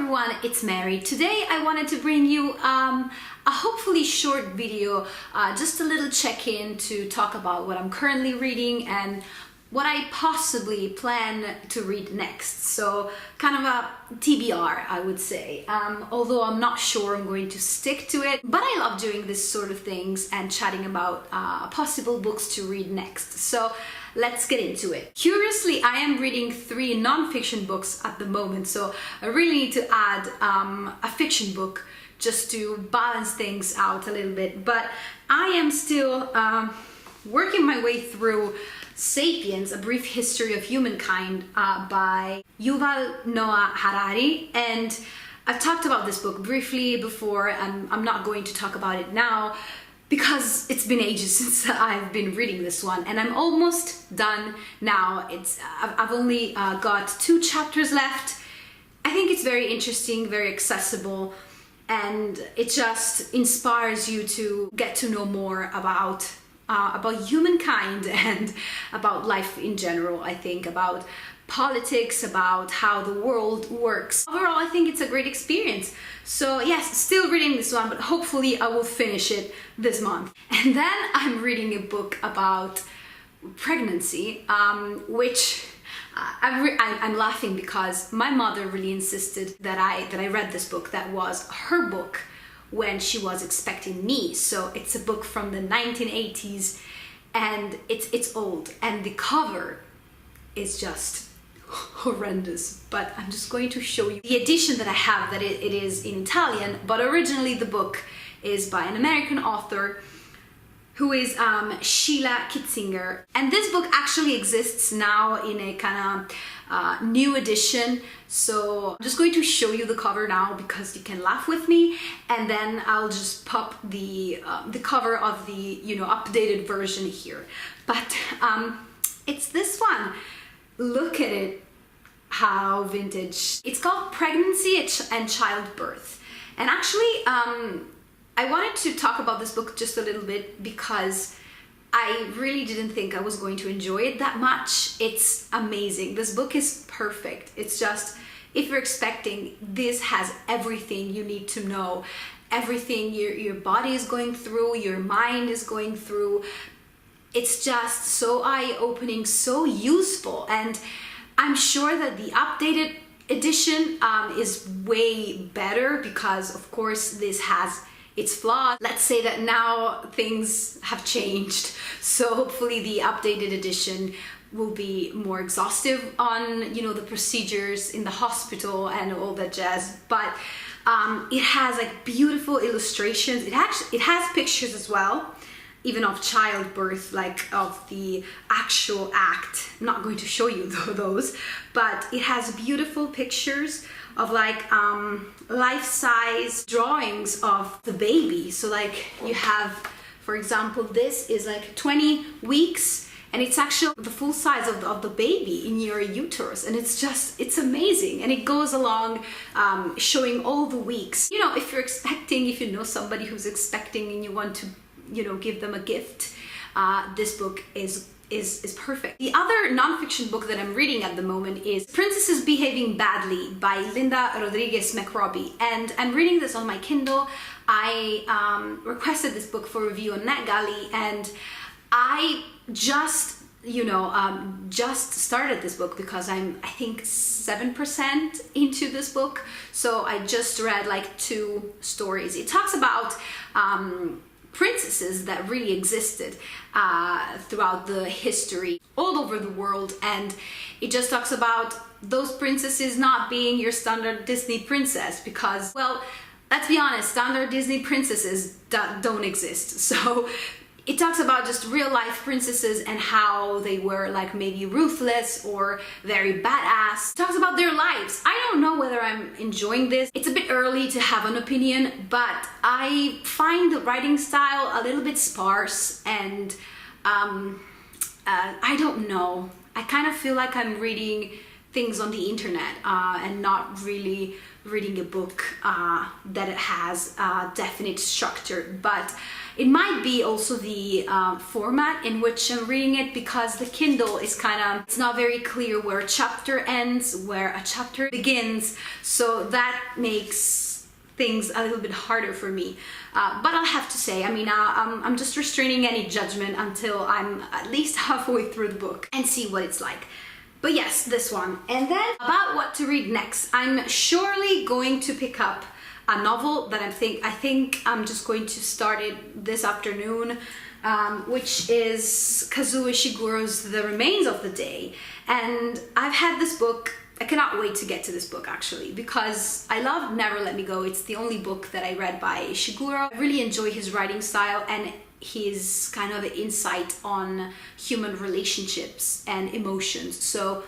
everyone, it's Mary. Today I wanted to bring you a hopefully short video, just a little check-in to talk about what I'm currently reading and what I possibly plan to read next. So kind of a TBR, I would say, although I'm not sure I'm going to stick to it, but I love doing this sort of things and chatting about possible books to read next. So let's get into it. Curiously, I am reading 3 non-fiction books at the moment, so I really need to add a fiction book just to balance things out a little bit. But I am still working my way through Sapiens, A Brief History of Humankind by Yuval Noah Harari, and I've talked about this book briefly before, and I'm not going to talk about it now because it's been ages since I've been reading this one, and I'm almost done now. I've only got 2 chapters left. I think it's very interesting, very accessible, and it just inspires you to get to know more about humankind and about life in general. I think about politics, about how the world works. Overall, I think it's a great experience. So yes, still reading this one, but hopefully I will finish it this month. And then I'm reading a book about pregnancy, which I'm laughing because my mother really insisted that I read this book. That was her book when she was expecting me. So it's a book from the 1980s, and it's old, and the cover is just horrendous, but I'm just going to show you the edition that I have, that it is in Italian, but originally the book is by an American author who is Sheila Kitzinger, and this book actually exists now in a kind of new edition. So I'm just going to show you the cover now because you can laugh with me, and then I'll just pop the cover of the updated version here. But it's this one. Look at it, how vintage. It's called Pregnancy and Childbirth, and actually I wanted to talk about this book just a little bit because I really didn't think I was going to enjoy it that much. It's amazing. This book is perfect. It's just, if you're expecting, this has everything you need to know, everything your body is going through, your mind is going through. It's just so eye-opening, so useful, and I'm sure that the updated edition is way better because, of course, this has its flaws. Let's say that now things have changed, so hopefully the updated edition will be more exhaustive on the procedures in the hospital and all that jazz. But it has like beautiful illustrations. It has pictures as well, even of childbirth, like of the actual act. I'm not going to show you those, but it has beautiful pictures of like life-size drawings of the baby. So like you have, for example, this is like 20 weeks, and it's actually the full size of the baby in your uterus, and it's amazing. And it goes along showing all the weeks. If you're expecting, if you know somebody who's expecting and you want to give them a gift, this book is perfect. The other non-fiction book that I'm reading at the moment is Princesses Behaving Badly by Rodríguez McRobbie, and I'm reading this on my Kindle. I requested this book for review on NetGalley, and I just just started this book because I think 7% into this book, so I just read like 2 stories. It talks about princesses that really existed throughout the history all over the world, and it just talks about those princesses not being your standard Disney princess because, well, let's be honest, standard Disney princesses don't exist. So it talks about just real life princesses and how they were like maybe ruthless or very badass. It talks about their lives. I don't know whether I'm enjoying this. It's a bit early to have an opinion, but I find the writing style a little bit sparse, and I don't know. I kind of feel like I'm reading things on the internet and not really reading a book that it has a definite structure. But it might be also the format in which I'm reading it, because the Kindle is it's not very clear where a chapter ends, where a chapter begins, so that makes things a little bit harder for me. But I'll have to say, I mean, I'm just restraining any judgment until I'm at least halfway through the book and see what it's like. But yes, this one. And then about what to read next, I'm surely going to pick up a novel that I think I'm just going to start it this afternoon, which is Kazuo Ishiguro's The Remains of the Day. And I've had this book, I cannot wait to get to this book actually, because I love Never Let Me Go. It's the only book that I read by Ishiguro. I really enjoy his writing style and his kind of insight on human relationships and emotions. So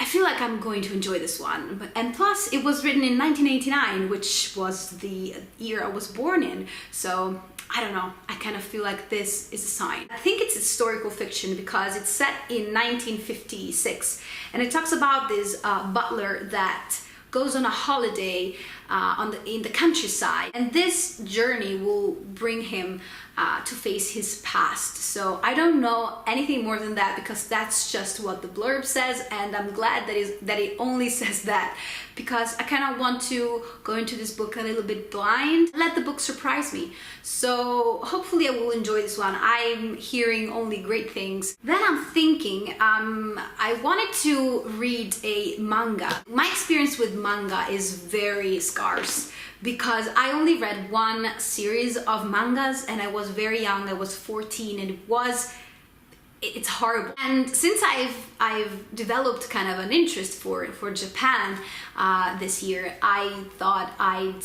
I feel like I'm going to enjoy this one. And plus, it was written in 1989, which was the year I was born in. So I don't know, I kind of feel like this is a sign. I think it's historical fiction because it's set in 1956, and it talks about this butler that goes on a holiday in the countryside, and this journey will bring him to face his past. So I don't know anything more than that, because that's just what the blurb says, and I'm glad that it only says that, because I kind of want to go into this book a little bit blind, let the book surprise me. So hopefully I will enjoy this one. I'm hearing only great things. Then I'm thinking I wanted to read a manga. My experience with manga is very scarce, because I only read one series of mangas and I was very young. I was 14, and it's horrible. And since I've developed kind of an interest for Japan this year, I thought I'd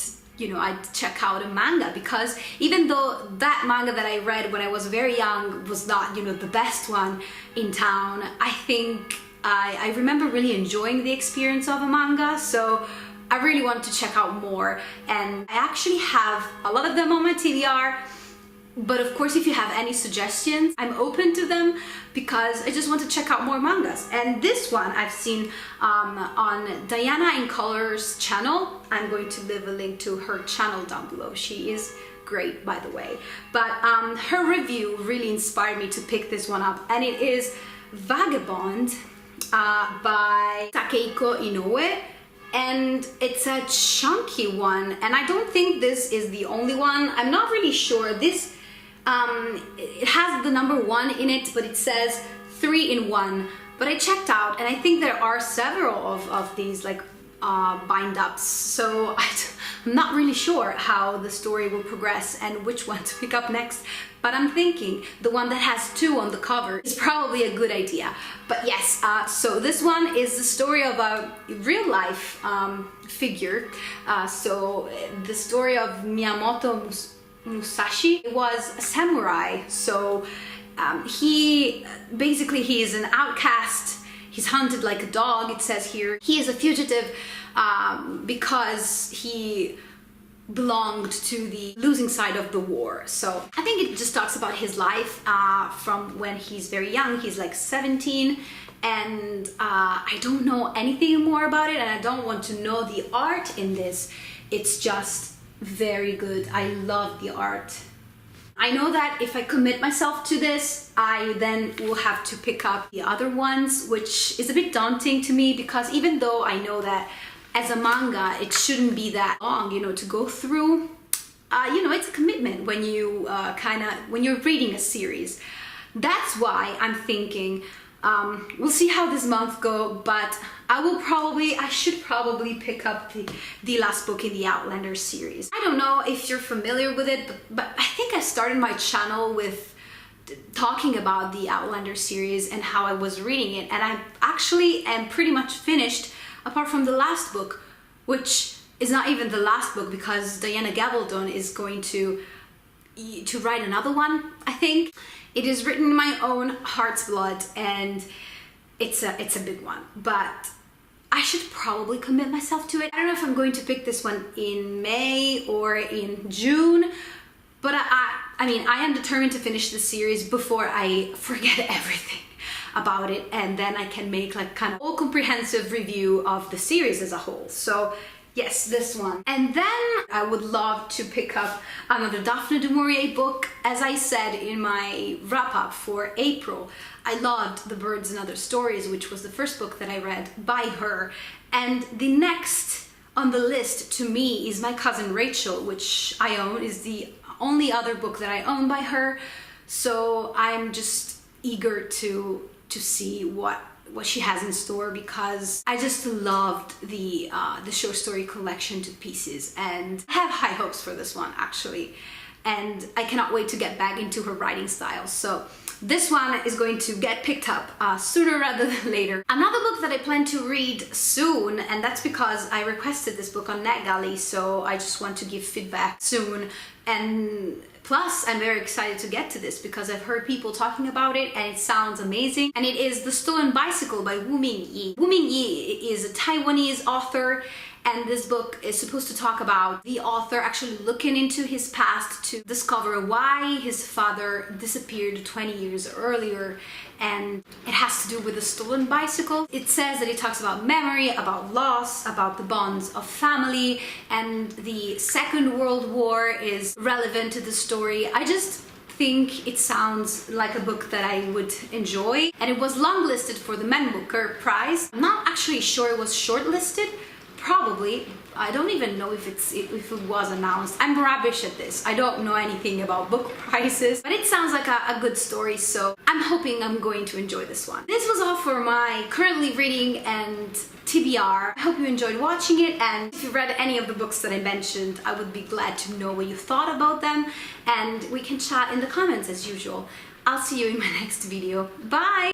check out a manga, because even though that manga that I read when I was very young was not, the best one in town, I think I remember really enjoying the experience of a manga. So I really want to check out more, and I actually have a lot of them on my TBR. But of course, if you have any suggestions, I'm open to them, because I just want to check out more mangas. And this one I've seen on Diana in Color's channel. I'm going to leave a link to her channel down below. She is great, by the way. But her review really inspired me to pick this one up, and it is Vagabond by Takehiko Inoue. And it's a chunky one, and I don't think this is the only one. I'm not really sure. This it has the number 1 in it, but it says 3 in 1. But I checked out, and I think there are several of these like bind-ups. So I'm not really sure how the story will progress and which one to pick up next. But I'm thinking the one that has 2 on the cover is probably a good idea. But yes, so this one is the story of a real-life figure. So the story of Miyamoto Musashi was a samurai. So he is an outcast. He's hunted like a dog, it says here. He is a fugitive because he belonged to the losing side of the war. So I think it just talks about his life from when he's very young. He's like 17, and I don't know anything more about it, and I don't want to know the art in this. It's just very good. I love the art. I know that if I commit myself to this, I then will have to pick up the other ones, which is a bit daunting to me, because even though I know that as a manga it shouldn't be that long, to go through, it's a commitment when you when you're reading a series. That's why I'm thinking we'll see how this month go, but I should probably pick up the last book in the Outlander series. I don't know if you're familiar with it, but I think I started my channel with talking about the Outlander series and how I was reading it, and I actually am pretty much finished, apart from the last book, which is not even the last book, because Diana Gabaldon is going to write another one, I think. It is written in my own heart's blood, and it's a big one, but I should probably commit myself to it. I don't know if I'm going to pick this one in May or in June, but I mean, I am determined to finish the series before I forget everything. about it, and then I can make like kind of all comprehensive review of the series as a whole. So yes, this one. And then I would love to pick up another Daphne du Maurier book. As I said in my wrap-up for April, I loved The Birds and Other Stories, which was the first book that I read by her. And the next on the list to me is My Cousin Rachel, which I own, is the only other book that I own by her. So I'm just eager to see what she has in store, because I just loved the short story collection to pieces, and I have high hopes for this one actually, and I cannot wait to get back into her writing style. So this one is going to get picked up sooner rather than later. Another book that I plan to read soon, and that's because I requested this book on NetGalley, so I just want to give feedback soon. And plus, I'm very excited to get to this because I've heard people talking about it and it sounds amazing. And it is The Stolen Bicycle by Ming-Yi. Ming-Yi is a Taiwanese author, and this book is supposed to talk about the author actually looking into his past to discover why his father disappeared 20 years earlier, and it has to do with a stolen bicycle. It says that it talks about memory, about loss, about the bonds of family, and the Second World War is relevant to the story. I just think it sounds like a book that I would enjoy, and it was longlisted for the Man Booker Prize. I'm not actually sure it was shortlisted. Probably. I don't even know if it was announced. I'm rubbish at this. I don't know anything about book prizes, but it sounds like a good story, so I'm hoping I'm going to enjoy this one. This was all for my currently reading and TBR. I hope you enjoyed watching it, and if you read any of the books that I mentioned, I would be glad to know what you thought about them, and we can chat in the comments as usual. I'll see you in my next video. Bye!